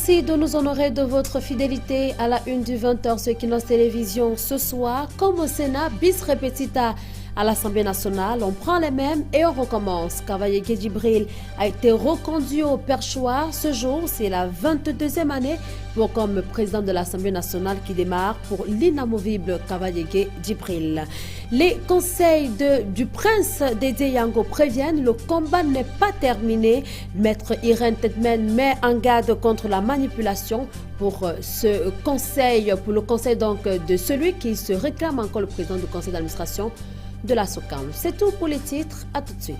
Merci de nous honorer de votre fidélité à la une du 20h sur Equinos Télévision ce soir. Comme au Sénat, bis repetita à l'Assemblée nationale, on prend les mêmes et on recommence. Kavaye Djibril a été reconduit au perchoir. Ce jour, c'est la 22e année pour comme président de l'Assemblée nationale qui démarre pour l'inamovible Kavaye Djibril. Les conseils du prince Dédé Yango préviennent le combat n'est pas terminé. Maître Irène Tedmen met en garde contre la manipulation pour le conseil donc de celui qui se réclame encore le président du conseil d'administration de la SOCAM. C'est tout pour les titres. À tout de suite.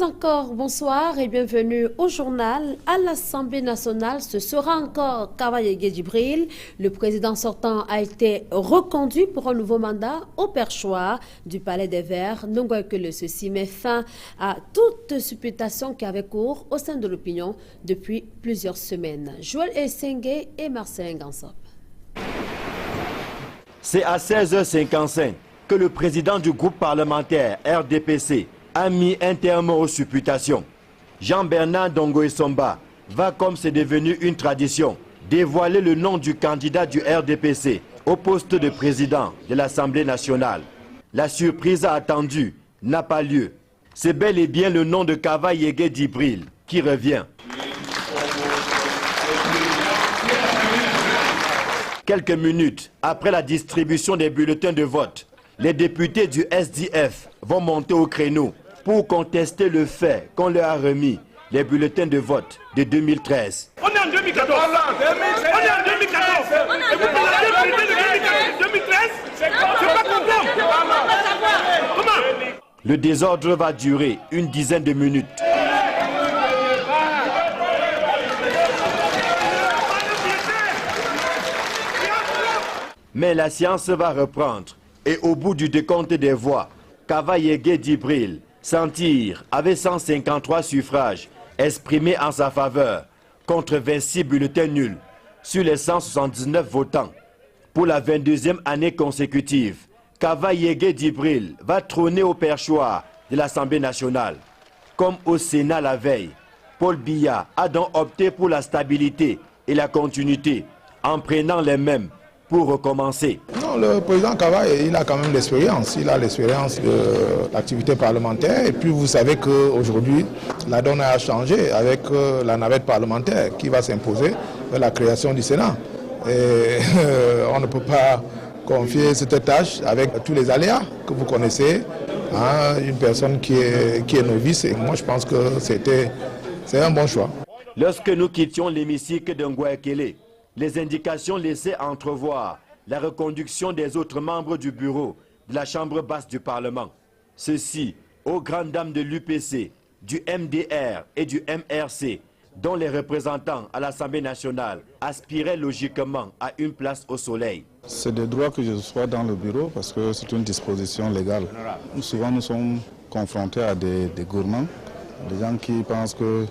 Encore bonsoir et bienvenue au journal. À l'Assemblée nationale, ce sera encore Kavaye Djibril. Le président sortant a été reconduit pour un nouveau mandat au perchoir du Palais des Verts. Nous voyons que ceci met fin à toute supputation qui avait cours au sein de l'opinion depuis plusieurs semaines. Joël Essengue et Marcelin Gansop. C'est à 16h55 que le président du groupe parlementaire RDPC a mis un terme aux supputations. Jean-Bernard Dongo Essomba va, comme c'est devenu une tradition, dévoiler le nom du candidat du RDPC au poste de président de l'Assemblée nationale. La surprise attendue n'a pas lieu. C'est bel et bien le nom de Kavaye Djibril qui revient. Quelques minutes après la distribution des bulletins de vote, les députés du SDF vont monter au créneau pour contester le fait qu'on leur a remis les bulletins de vote de 2013. On est en 2014. On est en 2014. Et vous parlez des bulletins de 2013. C'est pas conforme. Comment? Le désordre va durer une dizaine de minutes. Mais la séance va reprendre. Et au bout du décompte des voix, Kavaye Djibril s'en tire avec 153 suffrages exprimés en sa faveur contre 26 bulletins nuls sur les 179 votants. Pour la 22e année consécutive, Kavaye Djibril va trôner au perchoir de l'Assemblée nationale. Comme au Sénat la veille, Paul Biya a donc opté pour la stabilité et la continuité en prenant les mêmes pour recommencer. Non, le président Kavaye, il a quand même l'expérience. Il a l'expérience de l'activité parlementaire. Et puis vous savez qu'aujourd'hui, la donne a changé avec la navette parlementaire qui va s'imposer de la création du Sénat. Et on ne peut pas confier cette tâche avec tous les aléas que vous connaissez à une personne qui est novice. Et moi, je pense que c'est un bon choix. Lorsque nous quittions l'hémicycle de Ngouaekele, les indications laissaient entrevoir la reconduction des autres membres du bureau de la Chambre basse du Parlement. Ceci aux grandes dames de l'UPC, du MDR et du MRC, dont les représentants à l'Assemblée nationale aspiraient logiquement à une place au soleil. C'est de droit que je sois dans le bureau parce que c'est une disposition légale. Souvent nous sommes confrontés à des gourmands, des gens qui pensent que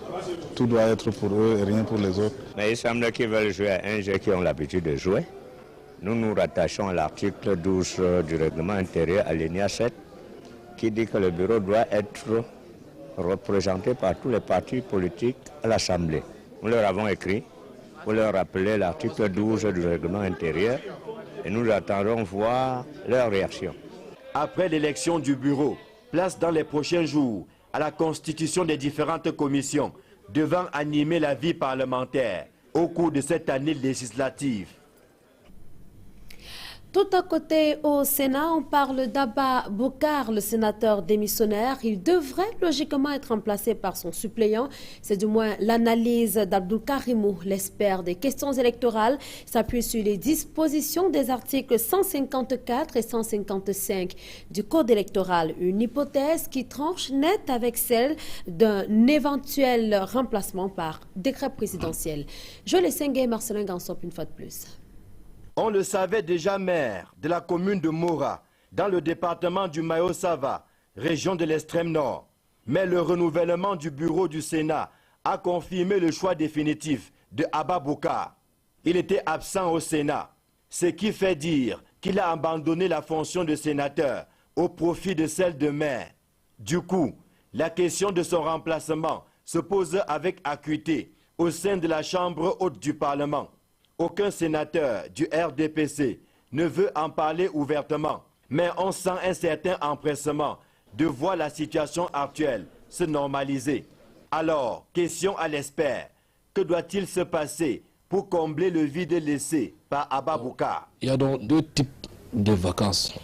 tout doit être pour eux et rien pour les autres. Mais il semble qu'ils veulent jouer à un jeu qu'ils ont l'habitude de jouer. Nous nous rattachons à l'article 12 du règlement intérieur, alinéa 7, qui dit que le bureau doit être représenté par tous les partis politiques à l'Assemblée. Nous leur avons écrit pour leur rappeler l'article 12 du règlement intérieur et nous attendons voir leur réaction. Après l'élection du bureau, place dans les prochains jours à la constitution des différentes commissions devant animer la vie parlementaire au cours de cette année législative. Tout à côté au Sénat, on parle d'Abba Boukar, le sénateur démissionnaire. Il devrait logiquement être remplacé par son suppléant. C'est du moins l'analyse d'Abdoul Karimou, l'expert des questions électorales, s'appuie sur les dispositions des articles 154 et 155 du Code électoral. Une hypothèse qui tranche net avec celle d'un éventuel remplacement par décret présidentiel. Je laisse Sengue Marcelin Gansop une fois de plus. On le savait déjà maire de la commune de Mora, dans le département du Mayo-Sava, région de l'extrême nord. Mais le renouvellement du bureau du Sénat a confirmé le choix définitif de Abba Boukar. Il était absent au Sénat, ce qui fait dire qu'il a abandonné la fonction de sénateur au profit de celle de maire. Du coup, la question de son remplacement se pose avec acuité au sein de la Chambre haute du Parlement. Aucun sénateur du RDPC ne veut en parler ouvertement, mais on sent un certain empressement de voir la situation actuelle se normaliser. Alors, question à l'expert, que doit-il se passer pour combler le vide laissé par Abba Boukar? Il y a donc deux types de vacances.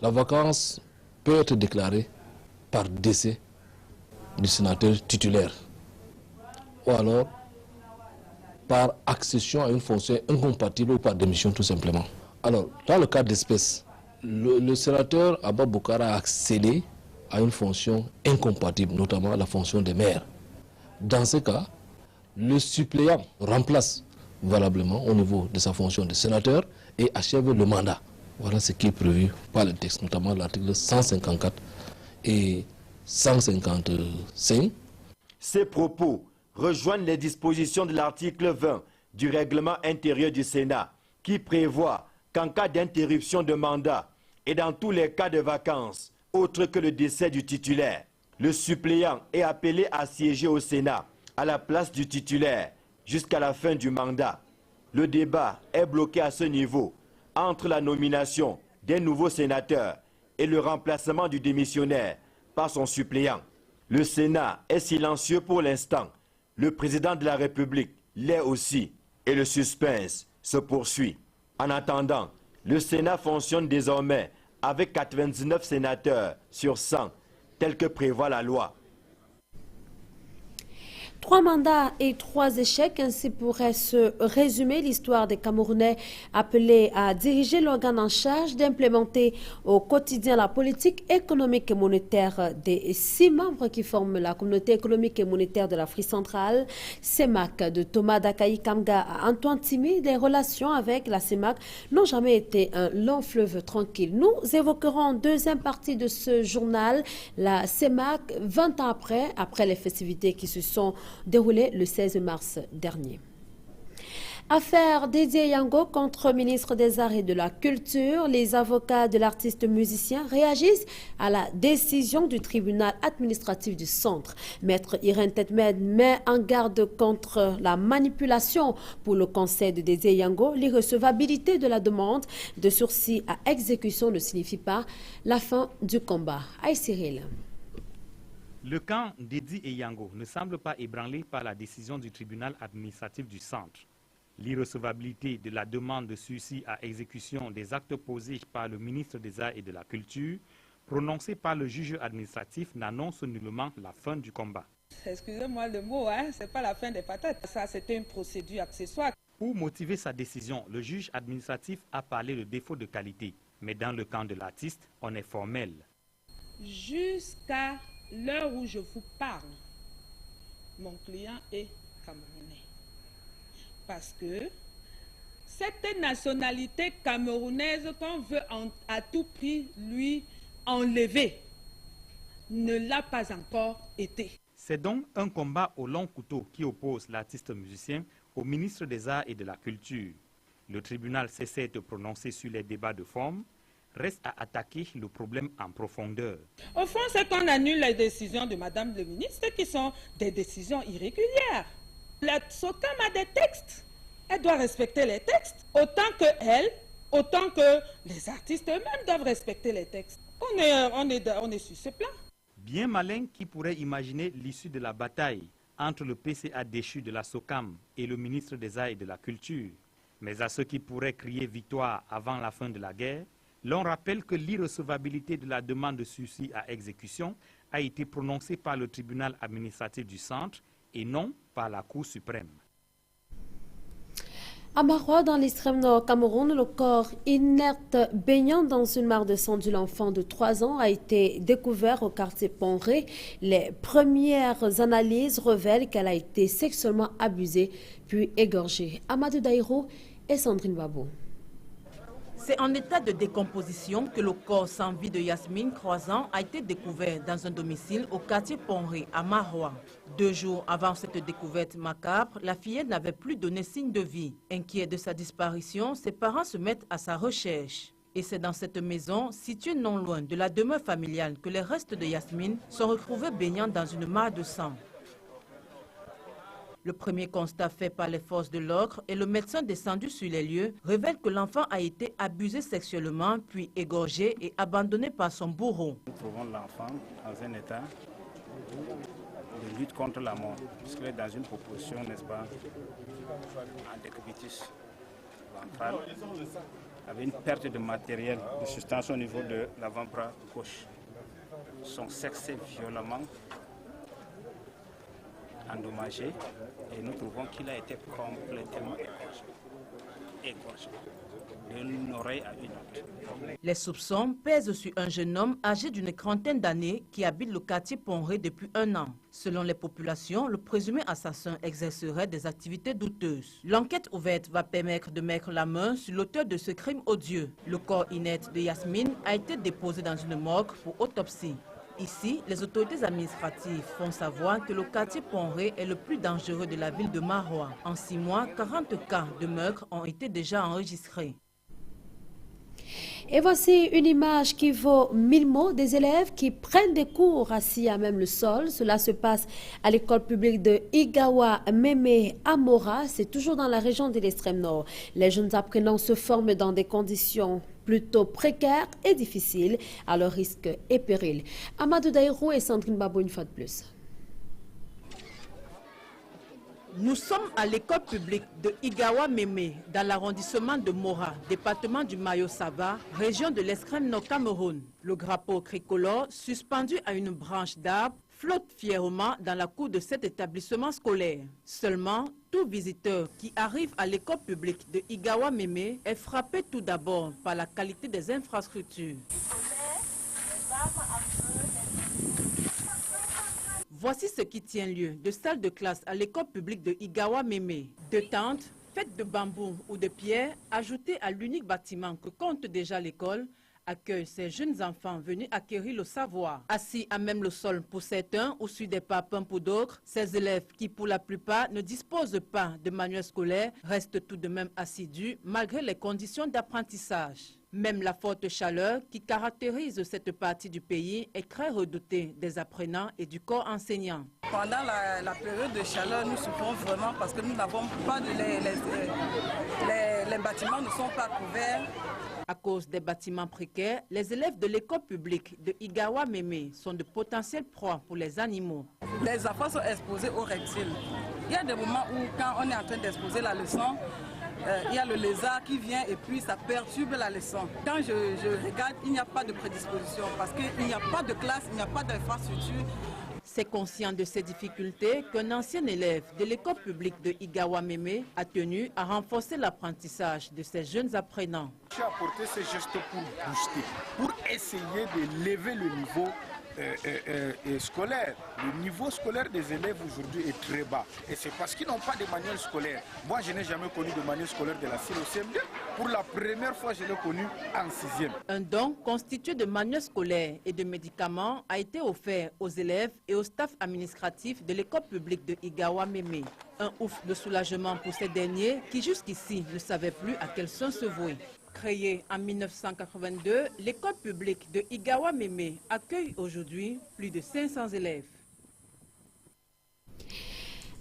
La vacance peut être déclarée par décès du sénateur titulaire ou alors par accession à une fonction incompatible ou par démission tout simplement. Alors, dans le cas d'espèce, le sénateur Abba Boukar a accédé à une fonction incompatible, notamment la fonction de maire. Dans ce cas, le suppléant remplace valablement au niveau de sa fonction de sénateur et achève le mandat. Voilà ce qui est prévu par le texte, notamment l'article 154 et 155. Ces propos rejoignent les dispositions de l'article 20 du règlement intérieur du Sénat qui prévoit qu'en cas d'interruption de mandat et dans tous les cas de vacances, autres que le décès du titulaire, le suppléant est appelé à siéger au Sénat à la place du titulaire jusqu'à la fin du mandat. Le débat est bloqué à ce niveau entre la nomination d'un nouveau sénateur et le remplacement du démissionnaire par son suppléant. Le Sénat est silencieux pour l'instant. Le président de la République l'est aussi et le suspense se poursuit. En attendant, le Sénat fonctionne désormais avec 99 sénateurs sur 100, tel que prévoit la loi. 3 mandats et 3 échecs, ainsi pourrait se résumer l'histoire des Camerounais appelés à diriger l'organe en charge d'implémenter au quotidien la politique économique et monétaire des 6 membres qui forment la communauté économique et monétaire de l'Afrique centrale. CEMAC, de Thomas Dakaï Kamga à Antoine Timi, les relations avec la CEMAC n'ont jamais été un long fleuve tranquille. Nous évoquerons en deuxième partie de ce journal la CEMAC 20 ans après les festivités qui se sont déroulé le 16 mars dernier. Affaire Didier Yango contre ministre des Arts et de la Culture. Les avocats de l'artiste musicien réagissent à la décision du tribunal administratif du centre. Maître Irène Tetmed met en garde contre la manipulation pour le conseil de Didier Yango. L'irrecevabilité de la demande de sursis à exécution ne signifie pas la fin du combat. Aïe Cyril. Le camp d'Edi et Yango ne semble pas ébranlé par la décision du tribunal administratif du centre. L'irrecevabilité de la demande de sursis à exécution des actes posés par le ministre des Arts et de la Culture, prononcée par le juge administratif, n'annonce nullement la fin du combat. Excusez-moi le mot, c'est pas la fin des patates. Ça, c'était une procédure accessoire. Pour motiver sa décision, le juge administratif a parlé de défaut de qualité. Mais dans le camp de l'artiste, on est formel. Jusqu'à l'heure où je vous parle, mon client est camerounais. Parce que cette nationalité camerounaise qu'on veut à tout prix lui enlever ne l'a pas encore été. C'est donc un combat au long couteau qui oppose l'artiste musicien au ministre des Arts et de la Culture. Le tribunal s'essaie de prononcer sur les débats de forme. Reste à attaquer le problème en profondeur. Au fond, c'est qu'on annule les décisions de Madame le ministre qui sont des décisions irrégulières. La SOCAM a des textes. Elle doit respecter les textes. Autant que elle, autant que les artistes eux-mêmes doivent respecter les textes. On est sur ce plan. Bien malin qui pourrait imaginer l'issue de la bataille entre le PCA déchu de la SOCAM et le ministre des Arts et de la Culture. Mais à ceux qui pourraient crier victoire avant la fin de la guerre, l'on rappelle que l'irrecevabilité de la demande de sursis à exécution a été prononcée par le tribunal administratif du centre et non par la Cour suprême. À Marois, dans l'extrême nord Cameroun, le corps inerte baignant dans une mare de sang d'une enfant de 3 ans a été découvert au quartier Ponré. Les premières analyses révèlent qu'elle a été sexuellement abusée puis égorgée. Amadou Daïrou et Sandrine Babou. C'est en état de décomposition que le corps sans vie de Yasmine Croissant a été découvert dans un domicile au quartier Ponré à Marois. 2 jours avant cette découverte macabre, la fillette n'avait plus donné signe de vie. Inquiet de sa disparition, ses parents se mettent à sa recherche. Et c'est dans cette maison, située non loin de la demeure familiale, que les restes de Yasmine sont retrouvés baignant dans une mare de sang. Le premier constat fait par les forces de l'ordre et le médecin descendu sur les lieux révèle que l'enfant a été abusé sexuellement, puis égorgé et abandonné par son bourreau. Nous trouvons l'enfant dans un état de lutte contre la mort, puisqu'il est dans une proposition, n'est-ce pas, en décubitus ventral, avec une perte de matériel, de substance au niveau de l'avant-bras gauche. Son sexe est violemment endommagé et nous trouvons qu'il a été complètement égorgé d'une oreille à une autre. Les soupçons pèsent sur un jeune homme âgé d'une trentaine d'années qui habite le quartier Ponré depuis 1 an. Selon les populations, le présumé assassin exercerait des activités douteuses. L'enquête ouverte va permettre de mettre la main sur l'auteur de ce crime odieux. Le corps inerte de Yasmine a été déposé dans une morgue pour autopsie. Ici, les autorités administratives font savoir que le quartier Ponré est le plus dangereux de la ville de Marois. En 6 mois, 40 cas de meurtre ont été déjà enregistrés. Et voici une image qui vaut 1000 mots des élèves qui prennent des cours assis à même le sol. Cela se passe à l'école publique de Igawa Meme à Mora. C'est toujours dans la région de l'extrême nord. Les jeunes apprenants se forment dans des conditions plutôt précaires et difficiles, à leur risque et péril. Amadou Daïrou et Sandrine Babou une fois de plus. Nous sommes à l'école publique de Igawa Meme, dans l'arrondissement de Mora, département du Mayo-Sava, région de l'extrême nord Cameroun. Le drapeau tricolore, suspendu à une branche d'arbre, flotte fièrement dans la cour de cet établissement scolaire. Seulement, tout visiteur qui arrive à l'école publique de Igawa Meme est frappé tout d'abord par la qualité des infrastructures. Voici ce qui tient lieu de salle de classe à l'école publique de Igawa Meme. 2 tentes faites de bambou ou de pierre, ajoutées à l'unique bâtiment que compte déjà l'école, accueillent ces jeunes enfants venus acquérir le savoir. Assis à même le sol pour certains ou sur des parpaings pour d'autres, ces élèves qui pour la plupart ne disposent pas de manuel scolaire restent tout de même assidus malgré les conditions d'apprentissage. Même la forte chaleur qui caractérise cette partie du pays est très redoutée des apprenants et du corps enseignant. Pendant la période de chaleur, nous souffrons vraiment parce que nous n'avons pas les bâtiments ne sont pas couverts. À cause des bâtiments précaires, les élèves de l'école publique de Igawa Meme sont de potentielles proies pour les animaux. Les enfants sont exposés aux reptiles. Il y a des moments où, quand on est en train d'exposer la leçon, il y a le lézard qui vient et puis ça perturbe la leçon. Quand je regarde, il n'y a pas de prédisposition parce qu'il n'y a pas de classe, il n'y a pas d'infrastructure. C'est conscient de ces difficultés qu'un ancien élève de l'école publique de Igawa Meme a tenu à renforcer l'apprentissage de ces jeunes apprenants. J'ai apporté ces gestes pour booster, pour essayer de lever le niveau scolaire. Le niveau scolaire des élèves aujourd'hui est très bas. Et c'est parce qu'ils n'ont pas de manuel scolaire. Moi, je n'ai jamais connu de manuel scolaire de la CIL au CM2. Pour la première fois, je l'ai connu en 6e. Un don constitué de manuels scolaires et de médicaments a été offert aux élèves et au staff administratif de l'école publique de Igawa Meme. Un ouf de soulagement pour ces derniers qui jusqu'ici ne savaient plus à quel son se vouer. Créée en 1982, l'école publique de Igawa Meme accueille aujourd'hui plus de 500 élèves.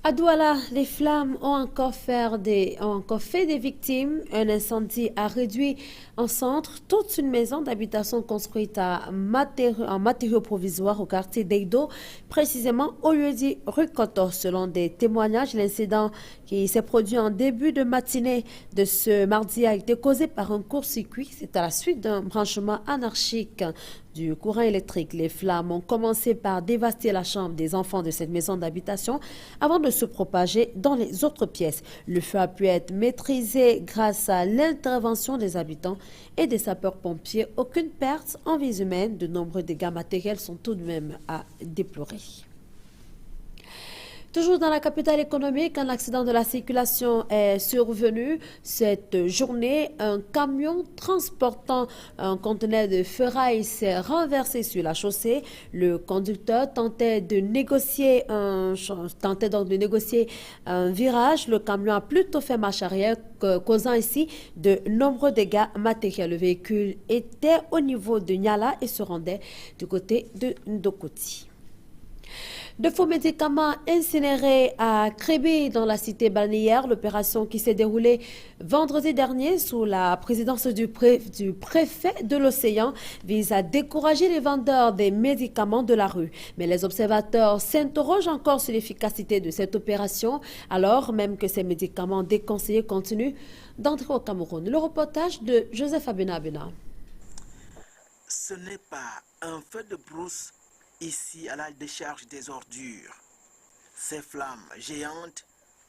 À Douala, les flammes ont encore fait des victimes. Un incendie a réduit en centre toute une maison d'habitation construite en matériaux provisoires au quartier d'Eido, précisément au lieu-dit rue Koto. Selon des témoignages, l'incident qui s'est produit en début de matinée de ce mardi a été causé par un court-circuit. C'est à la suite d'un branchement anarchique du courant électrique. Les flammes ont commencé par dévaster la chambre des enfants de cette maison d'habitation avant de se propager dans les autres pièces. Le feu a pu être maîtrisé grâce à l'intervention des habitants et des sapeurs-pompiers. Aucune perte en vies humaines. De nombreux dégâts matériels sont tout de même à déplorer. Toujours dans la capitale économique, un accident de la circulation est survenu cette journée. Un camion transportant un conteneur de ferraille s'est renversé sur la chaussée. Le conducteur tentait donc de négocier un virage. Le camion a plutôt fait marche arrière, causant ici de nombreux dégâts matériels. Le véhicule était au niveau de Niala et se rendait du côté de Ndokoti. De faux médicaments incinérés à Krébé dans la cité balnéaire. L'opération qui s'est déroulée vendredi dernier sous la présidence du préfet de l'Océan vise à décourager les vendeurs des médicaments de la rue. Mais les observateurs s'interrogent encore sur l'efficacité de cette opération, alors même que ces médicaments déconseillés continuent d'entrer au Cameroun. Le reportage de Joseph Abena. Ce n'est pas un feu de brousse ici à la décharge des ordures. Ces flammes géantes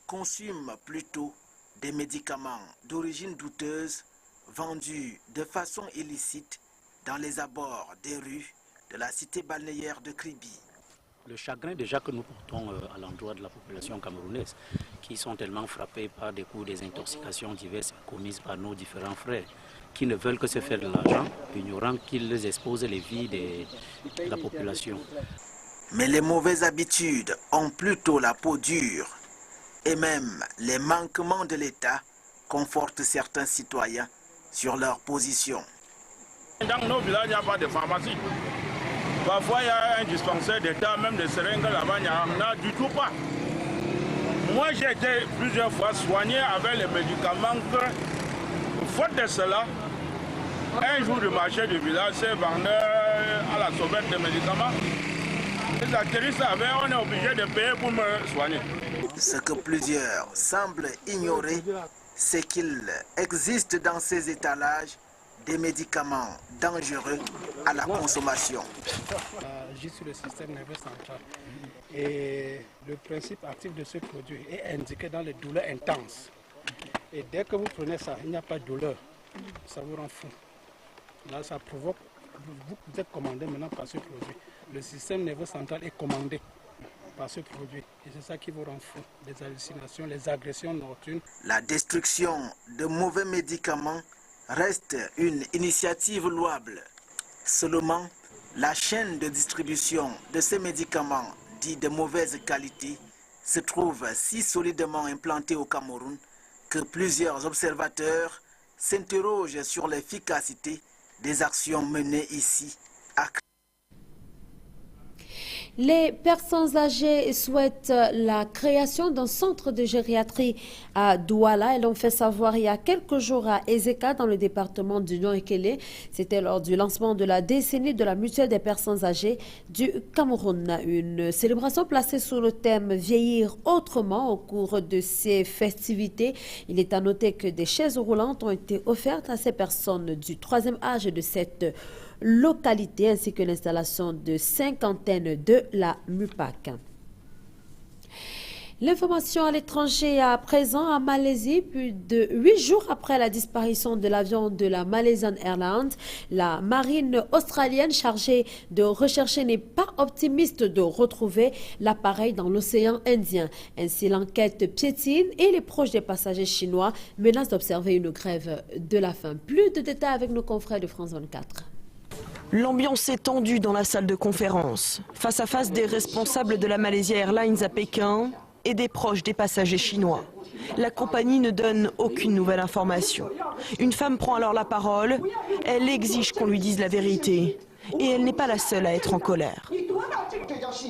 consument plutôt des médicaments d'origine douteuse vendus de façon illicite dans les abords des rues de la cité balnéaire de Kribi. Le chagrin déjà que nous portons à l'endroit de la population camerounaise, qui sont tellement frappés par des coups, des intoxications diverses commises par nos différents frères, qui ne veulent que se faire de l'argent, ignorant qu'ils exposent les vies de la population. Mais les mauvaises habitudes ont plutôt la peau dure, et même les manquements de l'État confortent certains citoyens sur leur position. Dans nos villages, il n'y a pas de pharmacie. Parfois, il y a un dispensaire d'État, même des seringues là-bas, il n'y en a du tout pas. Moi, j'ai été plusieurs fois soigné avec les médicaments que, faute de cela, un jour du marché du village, c'est vendeur à la sauvette des médicaments. Les acquéristes avaient, on est obligé de payer pour me soigner. Ce que plusieurs semblent ignorer, c'est qu'il existe dans ces étalages des médicaments dangereux à la consommation. Juste sur le système nerveux central. Et le principe actif de ce produit est indiqué dans les douleurs intenses. Et dès que vous prenez ça, il n'y a pas de douleur. Ça vous rend fou. Là, ça provoque. Vous êtes commandé maintenant par ce produit. Le système nerveux central est commandé par ce produit. Et c'est ça qui vous rend fou. Les hallucinations, les agressions nocturnes. La destruction de mauvais médicaments reste une initiative louable. Seulement, la chaîne de distribution de ces médicaments dits de mauvaise qualité se trouve si solidement implantée au Cameroun que plusieurs observateurs s'interrogent sur l'efficacité des actions menées ici à Krébé. Les personnes âgées souhaitent la création d'un centre de gériatrie à Douala. Elles l'ont fait savoir il y a quelques jours à Ezeka, dans le département du Nord-Ekele. C'était lors du lancement de la décennie de la mutuelle des personnes âgées du Cameroun. Une célébration placée sous le thème « Vieillir autrement » au cours de ces festivités. Il est à noter que des chaises roulantes ont été offertes à ces personnes du troisième âge de cette localité, ainsi que l'installation de cinquantaine de la MUPAC. L'information à l'étranger à présent en Malaisie. Plus de 8 jours après la disparition de l'avion de la Malaysian Airlines, la marine australienne chargée de rechercher n'est pas optimiste de retrouver l'appareil dans l'océan Indien. Ainsi, l'enquête piétine et les proches des passagers chinois menacent d'observer une grève de la faim. Plus de détails avec nos confrères de France 24. L'ambiance est tendue dans la salle de conférence, face à face des responsables de la Malaysia Airlines à Pékin et des proches des passagers chinois. La compagnie ne donne aucune nouvelle information. Une femme prend alors la parole, elle exige qu'on lui dise la vérité. Et elle n'est pas la seule à être en colère.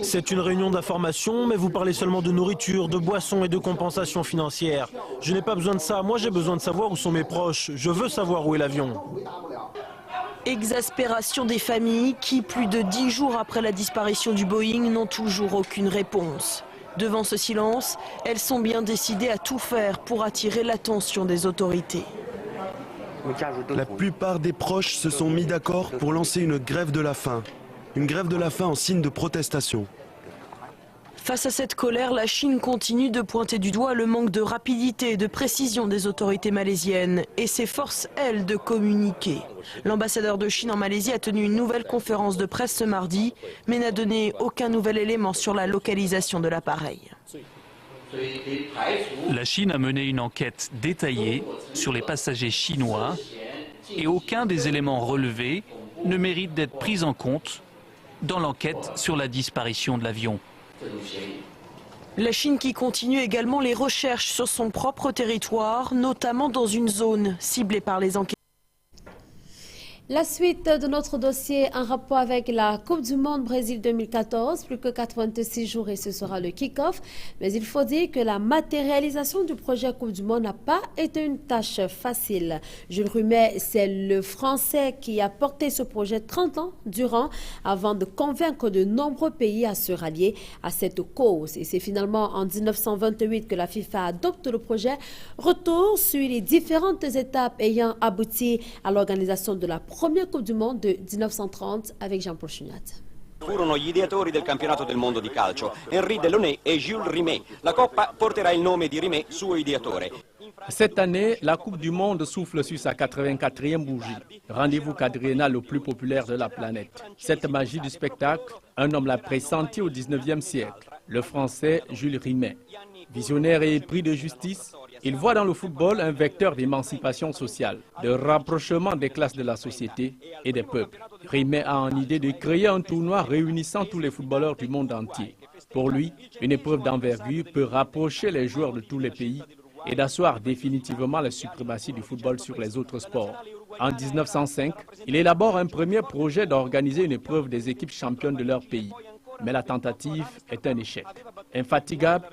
C'est une réunion d'information, mais vous parlez seulement de nourriture, de boissons et de compensation financière. Je n'ai pas besoin de ça, moi j'ai besoin de savoir où sont mes proches. Je veux savoir où est l'avion. Exaspération des familles qui, plus de 10 jours après la disparition du Boeing, n'ont toujours aucune réponse. Devant ce silence, elles sont bien décidées à tout faire pour attirer l'attention des autorités. La plupart des proches se sont mis d'accord pour lancer une grève de la faim. Une grève de la faim en signe de protestation. Face à cette colère, la Chine continue de pointer du doigt le manque de rapidité et de précision des autorités malaisiennes et s'efforce, elle, de communiquer. L'ambassadeur de Chine en Malaisie a tenu une nouvelle conférence de presse ce mardi, mais n'a donné aucun nouvel élément sur la localisation de l'appareil. La Chine a mené une enquête détaillée sur les passagers chinois et aucun des éléments relevés ne mérite d'être pris en compte dans l'enquête sur la disparition de l'avion. La Chine qui continue également les recherches sur son propre territoire, notamment dans une zone ciblée par les enquêteurs. La suite de notre dossier en rapport avec la Coupe du Monde Brésil 2014, plus que 86 jours et ce sera le kick-off. Mais il faut dire que la matérialisation du projet Coupe du Monde n'a pas été une tâche facile. Jules Rimet, c'est le Français qui a porté ce projet 30 ans durant avant de convaincre de nombreux pays à se rallier à cette cause. Et c'est finalement en 1928 que la FIFA adopte le projet. Retour sur les différentes étapes ayant abouti à l'organisation de la première Coupe du Monde de 1930 avec Jean-Paul Chugnat. Furono gli ideatori del campionato del mondo di calcio, Henri Delaunay e Jules Rimet. La Coppa porterà il nome di Rimet, suo ideatore. Cette année, la Coupe du Monde souffle sur sa 84e bougie. Rendez-vous quadriennal le plus populaire de la planète. Cette magie du spectacle, un homme l'a pressenti au 19e siècle, le Français Jules Rimet. Visionnaire et épris de justice, il voit dans le football un vecteur d'émancipation sociale, de rapprochement des classes de la société et des peuples. Rimet a en idée de créer un tournoi réunissant tous les footballeurs du monde entier. Pour lui, une épreuve d'envergure peut rapprocher les joueurs de tous les pays et d'asseoir définitivement la suprématie du football sur les autres sports. En 1905, il élabore un premier projet d'organiser une épreuve des équipes championnes de leur pays. Mais la tentative est un échec. Infatigable,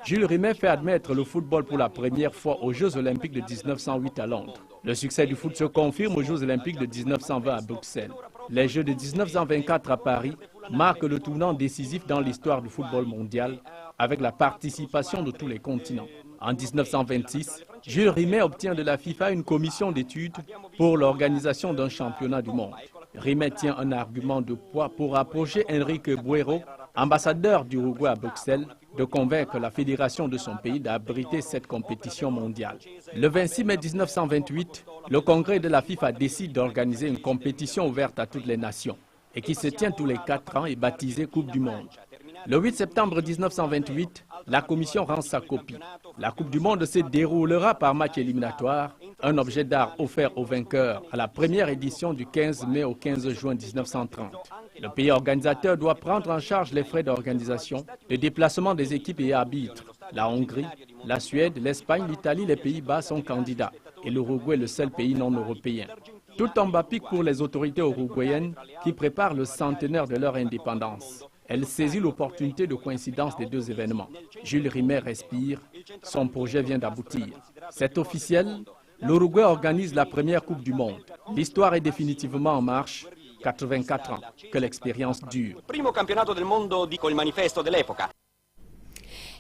Jules Rimet fait admettre le football pour la première fois aux Jeux Olympiques de 1908 à Londres. Le succès du foot se confirme aux Jeux Olympiques de 1920 à Bruxelles. Les Jeux de 1924 à Paris marquent le tournant décisif dans l'histoire du football mondial avec la participation de tous les continents. En 1926, Jules Rimet obtient de la FIFA une commission d'études pour l'organisation d'un championnat du monde. Rimet tient un argument de poids pour approcher Enrique Buero, ambassadeur du Uruguay à Bruxelles, de convaincre la fédération de son pays d'abriter cette compétition mondiale. Le 26 mai 1928, le congrès de la FIFA décide d'organiser une compétition ouverte à toutes les nations et qui se tient tous les 4 ans et baptisée Coupe du Monde. Le 8 septembre 1928, la commission rend sa copie. La Coupe du Monde se déroulera par match éliminatoire, un objet d'art offert aux vainqueurs à la première édition du 15 mai au 15 juin 1930. Le pays organisateur doit prendre en charge les frais d'organisation, le déplacement des équipes et arbitres. La Hongrie, la Suède, l'Espagne, l'Italie, les Pays-Bas sont candidats et l'Uruguay est le seul pays non européen. Tout tombe à pic pour les autorités uruguayennes qui préparent le centenaire de leur indépendance. Elle saisit l'opportunité de coïncidence des deux événements. Jules Rimet respire, son projet vient d'aboutir. C'est officiel, l'Uruguay organise la première Coupe du Monde. L'histoire est définitivement en marche. 84 ans que l'expérience dure. Primo campionato del mondo, dico il manifesto dell'epoca.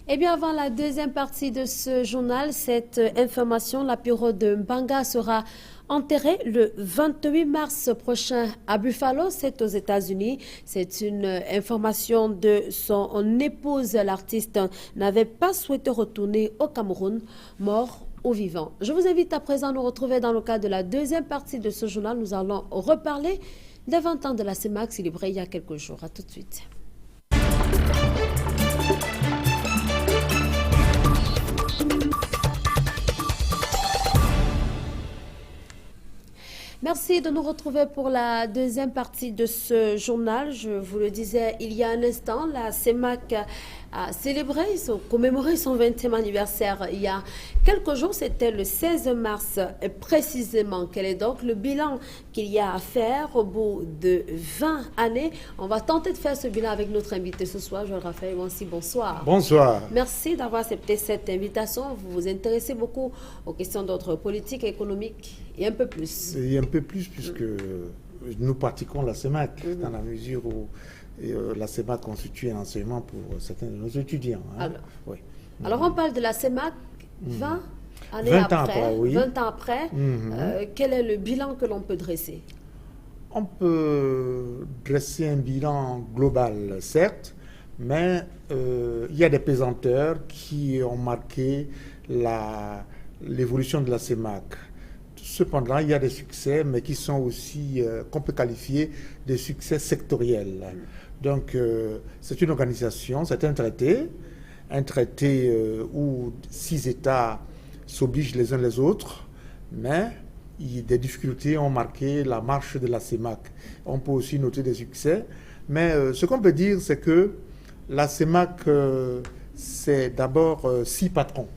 Eh bien, avant la deuxième partie de ce journal, cette information, la bureau de Mbanga sera enterré le 28 mars prochain à Buffalo, c'est aux États-Unis. C'est une information de son épouse. L'artiste n'avait pas souhaité retourner au Cameroun, mort ou vivant. Je vous invite à présent à nous retrouver dans le cadre de la deuxième partie de ce journal. Nous allons reparler des 20 ans de la CEMAC célébrée il y a quelques jours. À tout de suite. Merci de nous retrouver pour la deuxième partie de ce journal. Je vous le disais il y a un instant, la CEMAC a célébré, commémoré son 20e anniversaire il y a quelques jours. C'était le 16 mars précisément. Quel est donc le bilan qu'il y a à faire au bout de 20 années? On va tenter de faire ce bilan avec notre invité ce soir, Joël Raphaël Wansi. Bonsoir. Bonsoir. Merci d'avoir accepté cette invitation. Vous vous intéressez beaucoup aux questions d'ordre politique, économique et un peu plus. Et un peu plus puisque nous pratiquons la CEMAC dans la mesure où la CEMAC constitue un enseignement pour certains de nos étudiants. Hein. Alors on parle de la CEMAC 20 années 20 après, ans après, oui. 20 ans après. Quel est le bilan que l'on peut dresser? On peut dresser un bilan global, certes, Mais il y a des pesanteurs qui ont marqué l'évolution de la CEMAC. Cependant, il y a des succès, mais qui sont aussi, qu'on peut qualifier de succès sectoriels. Donc, c'est une organisation, c'est un traité où 6 États s'obligent les uns les autres, mais des difficultés ont marqué la marche de la CEMAC. On peut aussi noter des succès, mais ce qu'on peut dire, c'est que la CEMAC, c'est d'abord 6 patrons.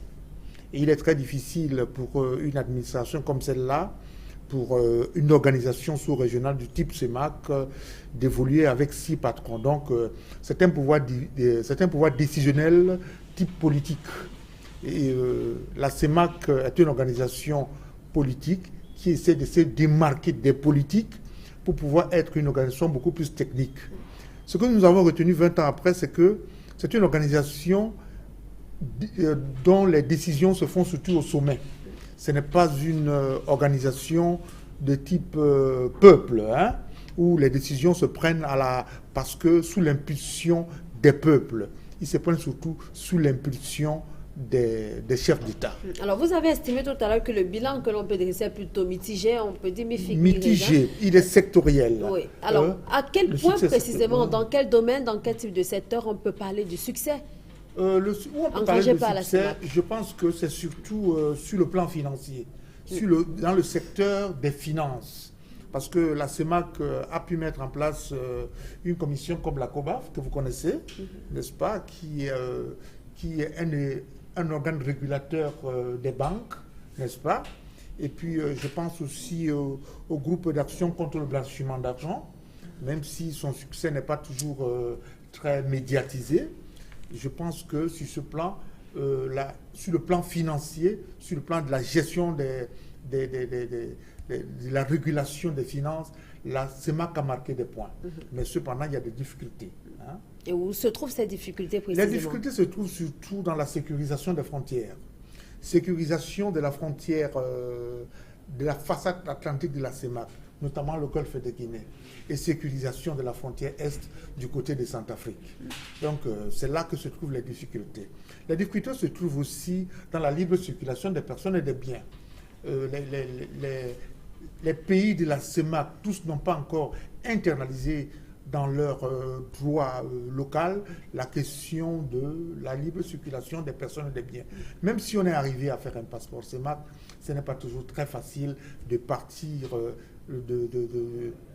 Et il est très difficile pour une administration comme celle-là, pour une organisation sous-régionale du type CEMAC, d'évoluer avec 6 patrons. Donc, c'est un pouvoir décisionnel type politique. Et la CEMAC est une organisation politique qui essaie de se démarquer des politiques pour pouvoir être une organisation beaucoup plus technique. Ce que nous avons retenu 20 ans après, c'est que c'est une organisation dont les décisions se font surtout au sommet. Ce n'est pas une organisation de type peuple, où les décisions se prennent parce que sous l'impulsion des peuples. Ils se prennent surtout sous l'impulsion des chefs d'État. Alors, vous avez estimé tout à l'heure que le bilan que l'on peut dresser est plutôt mitigé, on peut dire mitigé, il est sectoriel. Oui. Alors, à quel point précisément, dans quel domaine, dans quel type de secteur on peut parler du succès où on peut parler de succès, je pense que c'est surtout sur le plan financier, dans le secteur des finances. Parce que la CEMAC a pu mettre en place une commission comme la COBAF, que vous connaissez, n'est-ce pas, qui est un organe régulateur des banques, n'est-ce pas. Et puis, je pense aussi au groupe d'action contre le blanchiment d'argent, même si son succès n'est pas toujours très médiatisé. Je pense que sur ce plan, sur le plan financier, sur le plan de la gestion de la régulation des finances, la CEMAC a marqué des points. Mais cependant, il y a des difficultés. Et où se trouvent ces difficultés précisément? Les difficultés se trouvent surtout dans la sécurisation des frontières. Sécurisation de la frontière, de la façade atlantique de la CEMAC, notamment le golfe de Guinée, et sécurisation de la frontière est du côté de Centrafrique. Donc, c'est là que se trouvent les difficultés. Les difficultés se trouvent aussi dans la libre circulation des personnes et des biens. Les pays de la CEMAC, tous n'ont pas encore internalisé dans leur droit local la question de la libre circulation des personnes et des biens. Même si on est arrivé à faire un passeport CEMAC, ce n'est pas toujours très facile de partir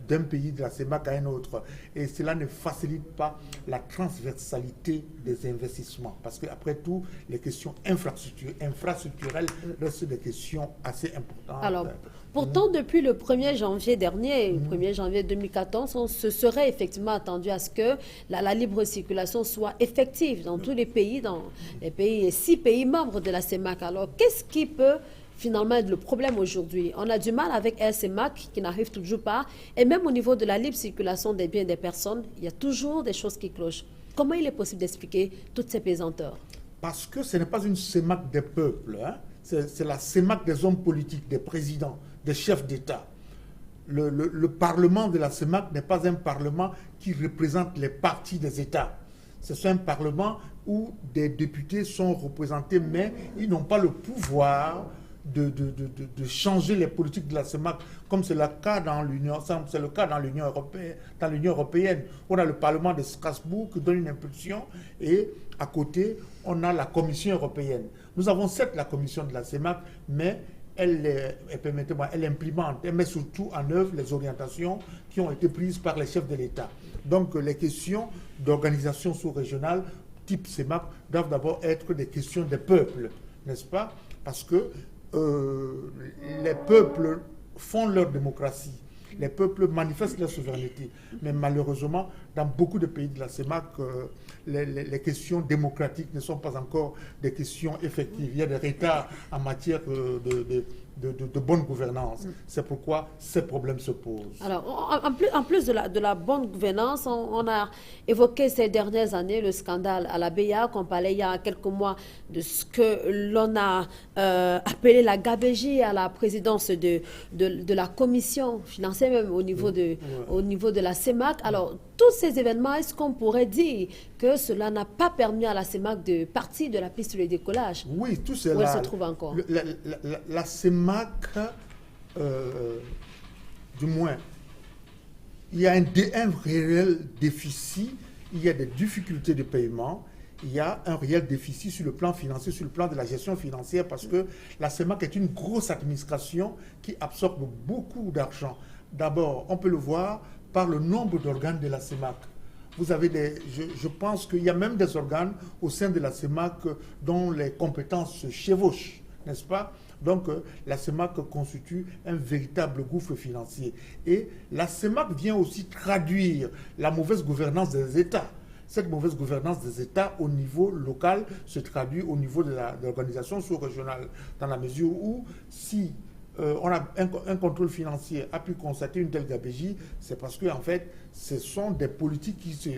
d'un pays de la CEMAC à un autre. Et cela ne facilite pas la transversalité des investissements. Parce qu'après tout, les questions infrastructurelles restent des questions assez importantes. Alors, pourtant, depuis le 1er janvier dernier, le 1er janvier 2014, on se serait effectivement attendu à ce que la libre circulation soit effective dans tous les pays, dans les 6 pays membres de la CEMAC. Alors, qu'est-ce qui peut finalement être le problème aujourd'hui? On a du mal avec la CEMAC qui n'arrive toujours pas. Et même au niveau de la libre circulation des biens et des personnes, il y a toujours des choses qui clochent. Comment il est possible d'expliquer toutes ces pesanteurs? Parce que ce n'est pas une CEMAC des peuples. C'est la CEMAC des hommes politiques, des présidents, des chefs d'État. Le Parlement de la CEMAC n'est pas un Parlement qui représente les partis des États. C'est un Parlement où des députés sont représentés, mais ils n'ont pas le pouvoir de changer les politiques de la CEMAC, comme c'est le cas dans l'Union européenne. On a le Parlement de Strasbourg qui donne une impulsion et à côté, on a la Commission européenne. Nous avons certes la Commission de la CEMAC, mais elle implémente, elle met surtout en œuvre les orientations qui ont été prises par les chefs de l'État. Donc les questions d'organisation sous-régionale type CEMAC doivent d'abord être des questions des peuples, n'est-ce pas? Parce que les peuples font leur démocratie, les peuples manifestent leur souveraineté. Mais malheureusement, dans beaucoup de pays de la CEMAC, les questions démocratiques ne sont pas encore des questions effectives. Il y a des retards en matière de bonne gouvernance. C'est pourquoi ces problèmes se posent. Alors, en plus de la bonne gouvernance, on a évoqué ces dernières années le scandale à la BEA, qu'on parlait il y a quelques mois de ce que l'on a appelé la gabégie à la présidence de la commission financière, même au niveau de la CEMAC. Alors, tous ces événements, est-ce qu'on pourrait dire que cela n'a pas permis à la CEMAC de partir de la piste de décollage? Oui, tout cela. Où elle se trouve encore? La CEMAC, du moins, il y a un réel déficit, il y a des difficultés de paiement, il y a un réel déficit sur le plan financier, sur le plan de la gestion financière, parce que la CEMAC est une grosse administration qui absorbe beaucoup d'argent. D'abord, on peut le voir par le nombre d'organes de la CEMAC. Vous avez je pense qu'il y a même des organes au sein de la CEMAC dont les compétences se chevauchent, n'est-ce pas? Donc, la CEMAC constitue un véritable gouffre financier. Et la CEMAC vient aussi traduire la mauvaise gouvernance des États. Cette mauvaise gouvernance des États au niveau local se traduit au niveau de l'organisation sous-régionale, dans la mesure où si on a un contrôle financier a pu constater une telle gabégie, c'est parce que en fait, ce sont des politiques qui se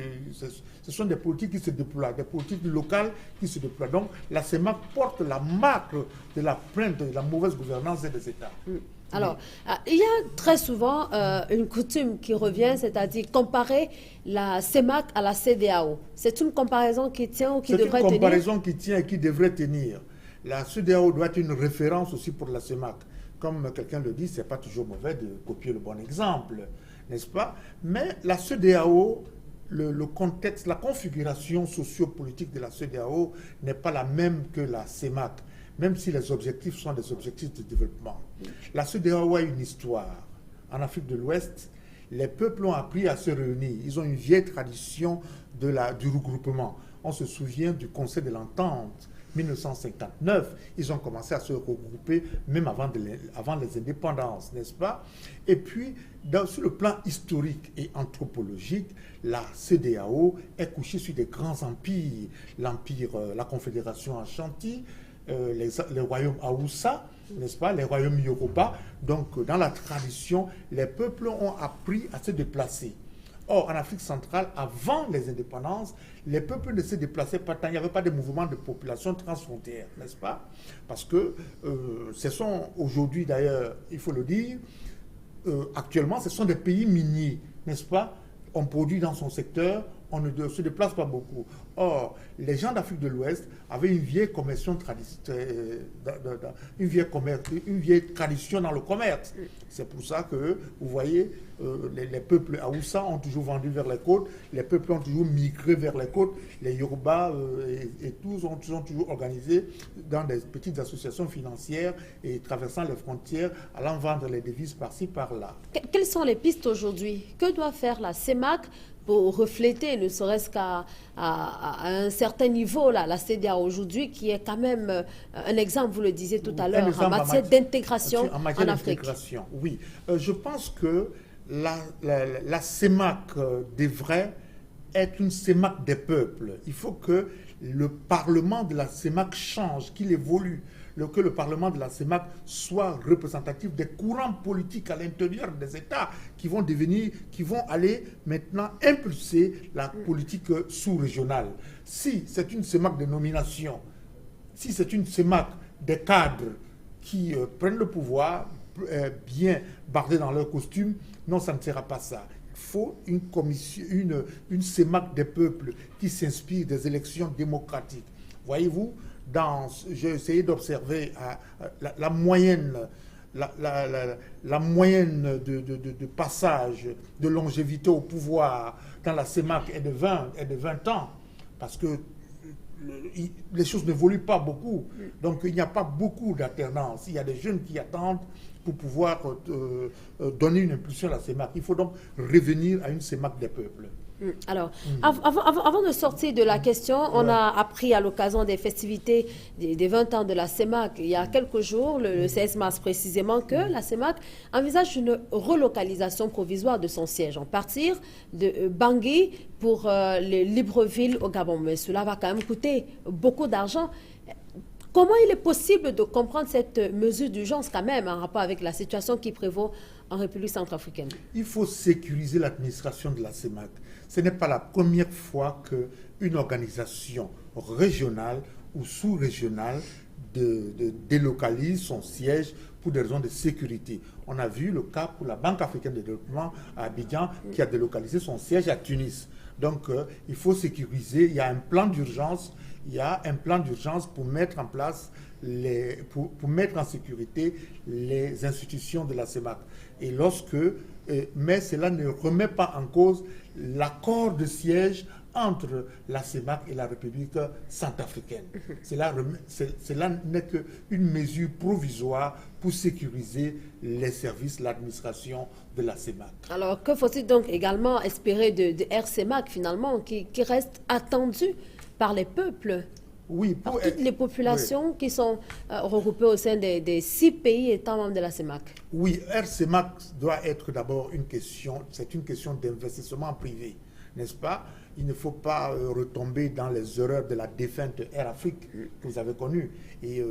déploient, des politiques locales qui se déploient. Donc, la CEMAC porte la marque de la plainte de la mauvaise gouvernance des États. Alors, il y a très souvent une coutume qui revient, c'est-à-dire comparer la CEMAC à la CEDEAO. C'est une comparaison qui tient ou qui devrait tenir? C'est une comparaison qui tient et qui devrait tenir. La CEDEAO doit être une référence aussi pour la CEMAC. Comme quelqu'un le dit, ce n'est pas toujours mauvais de copier le bon exemple, n'est-ce pas? Mais la CEDEAO, le contexte, la configuration sociopolitique de la CEDEAO n'est pas la même que la CEMAC, même si les objectifs sont des objectifs de développement. La CEDEAO a une histoire. En Afrique de l'Ouest, les peuples ont appris à se réunir. Ils ont une vieille tradition du regroupement. On se souvient du Conseil de l'Entente. 1959, ils ont commencé à se regrouper même avant les indépendances, n'est-ce pas? Et puis, sur le plan historique et anthropologique, la CEDEAO est couchée sur des grands empires. L'empire, la Confédération Ashanti, les royaumes Haoussa, n'est-ce pas? Les royaumes Yoruba. Donc, dans la tradition, les peuples ont appris à se déplacer. Or, en Afrique centrale, avant les indépendances, les peuples ne se déplaçaient pas tant. Il n'y avait pas de mouvement de population transfrontière, n'est-ce pas? Parce que ce sont aujourd'hui, d'ailleurs, il faut le dire, actuellement, ce sont des pays miniers, n'est-ce pas? On produit dans son secteur, on ne se déplace pas beaucoup. Or, les gens d'Afrique de l'Ouest avaient une vieille tradition dans le commerce. C'est pour ça que, vous voyez, les peuples Haoussa ont toujours vendu vers les côtes, les peuples ont toujours migré vers les côtes, les Yoruba et tous ont toujours organisé dans des petites associations financières et traversant les frontières, allant vendre les devises par-ci, par-là. Quelles sont les pistes aujourd'hui? Que doit faire la CEMAC pour refléter, ne serait-ce qu'à un certain niveau, la CEDEAO aujourd'hui, qui est quand même un exemple, vous le disiez tout à l'heure, en matière d'intégration en Afrique? Oui, je pense que la CEMAC devrait être une CEMAC des peuples. Il faut que le Parlement de la CEMAC change, qu'il évolue, que le Parlement de la CEMAC soit représentatif des courants politiques à l'intérieur des États qui vont aller maintenant impulser la politique sous-régionale. Si c'est une CEMAC de nomination, si c'est une CEMAC des cadres qui prennent le pouvoir bien bardés dans leur costume, non, ça ne sera pas ça. Il faut une CEMAC des peuples qui s'inspire des élections démocratiques. Voyez-vous, j'ai essayé d'observer la moyenne de passage, de longévité au pouvoir dans la CEMAC est de 20 ans, parce que les choses n'évoluent pas beaucoup. Donc il n'y a pas beaucoup d'alternance. Il y a des jeunes qui attendent pour pouvoir donner une impulsion à la CEMAC. Il faut donc revenir à une CEMAC des peuples. Alors, avant de sortir de la question, on a appris à l'occasion des festivités des 20 ans de la CEMAC, il y a quelques jours, le 16 mars précisément, que la CEMAC envisage une relocalisation provisoire de son siège, en partir de Bangui pour Libreville au Gabon. Mais cela va quand même coûter beaucoup d'argent. Comment il est possible de comprendre cette mesure d'urgence quand même en rapport avec la situation qui prévaut en République centrafricaine? Il faut sécuriser l'administration de la CEMAC. Ce n'est pas la première fois qu'une organisation régionale ou sous-régionale délocalise son siège pour des raisons de sécurité. On a vu le cas pour la Banque africaine de développement à Abidjan qui a délocalisé son siège à Tunis. Donc il faut sécuriser, il y a un plan d'urgence, pour mettre en place, pour mettre en sécurité les institutions de la CEMAC. Et mais cela ne remet pas en cause l'accord de siège entre la CEMAC et la République centrafricaine. Cela n'est qu'une mesure provisoire pour sécuriser les services, l'administration de la CEMAC. Alors, que faut-il donc également espérer de RCEMAC, finalement, qui reste attendu par les peuples, par toutes les populations qui sont regroupées au sein des 6 pays étant membres de la CEMAC? Oui, RCEMAC doit être d'abord c'est une question d'investissement privé, n'est-ce pas? Il ne faut pas retomber dans les erreurs de la défunte Air Afrique que vous avez connue. Et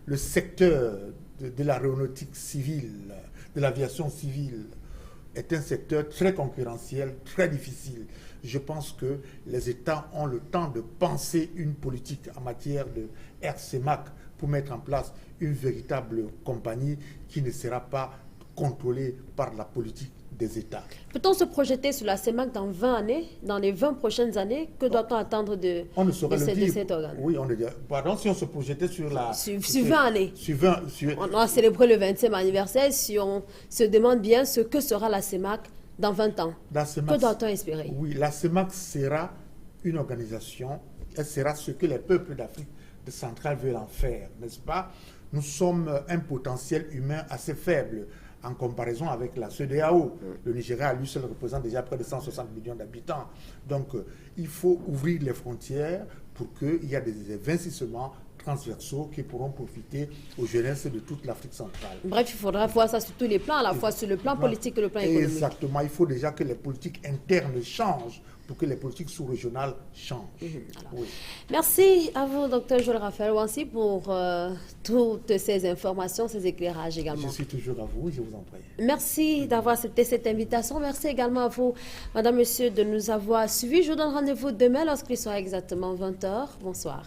le secteur de l'aéronautique civile, de l'aviation civile, est un secteur très concurrentiel, très difficile. Je pense que les États ont le temps de penser une politique en matière de RCEMAC pour mettre en place une véritable compagnie qui ne sera pas contrôlée par la politique des États. Peut-on se projeter sur la CEMAC dans 20 années, dans les 20 prochaines années? Que doit-on attendre de cet organe? Oui, si on se projetait sur la... Sur 20 années. On a célébré le 20e anniversaire. Si on se demande bien ce que sera la CEMAC dans 20 ans, que doit-on espérer? Oui, la CEMAC sera une organisation, elle sera ce que les peuples d'Afrique centrale veulent en faire, n'est-ce pas? Nous sommes un potentiel humain assez faible en comparaison avec la CEDEAO. Le Nigeria, à lui seul, représente déjà près de 160 millions d'habitants. Donc, il faut ouvrir les frontières pour qu'il y ait des investissements transversaux qui pourront profiter aux jeunesses de toute l'Afrique centrale. Bref, il faudra voir ça sur tous les plans, à la fois sur le plan politique et le plan économique. Exactement. Il faut déjà que les politiques internes changent pour que les politiques sous-régionales changent. Oui. Merci à vous, Dr Joël Raphaël Ouanssi, pour toutes ces informations, ces éclairages également. Je suis toujours à vous, je vous en prie. Merci d'avoir accepté cette invitation. Merci également à vous, Madame, Monsieur, de nous avoir suivis. Je vous donne rendez-vous demain lorsqu'il sera exactement 20h. Bonsoir.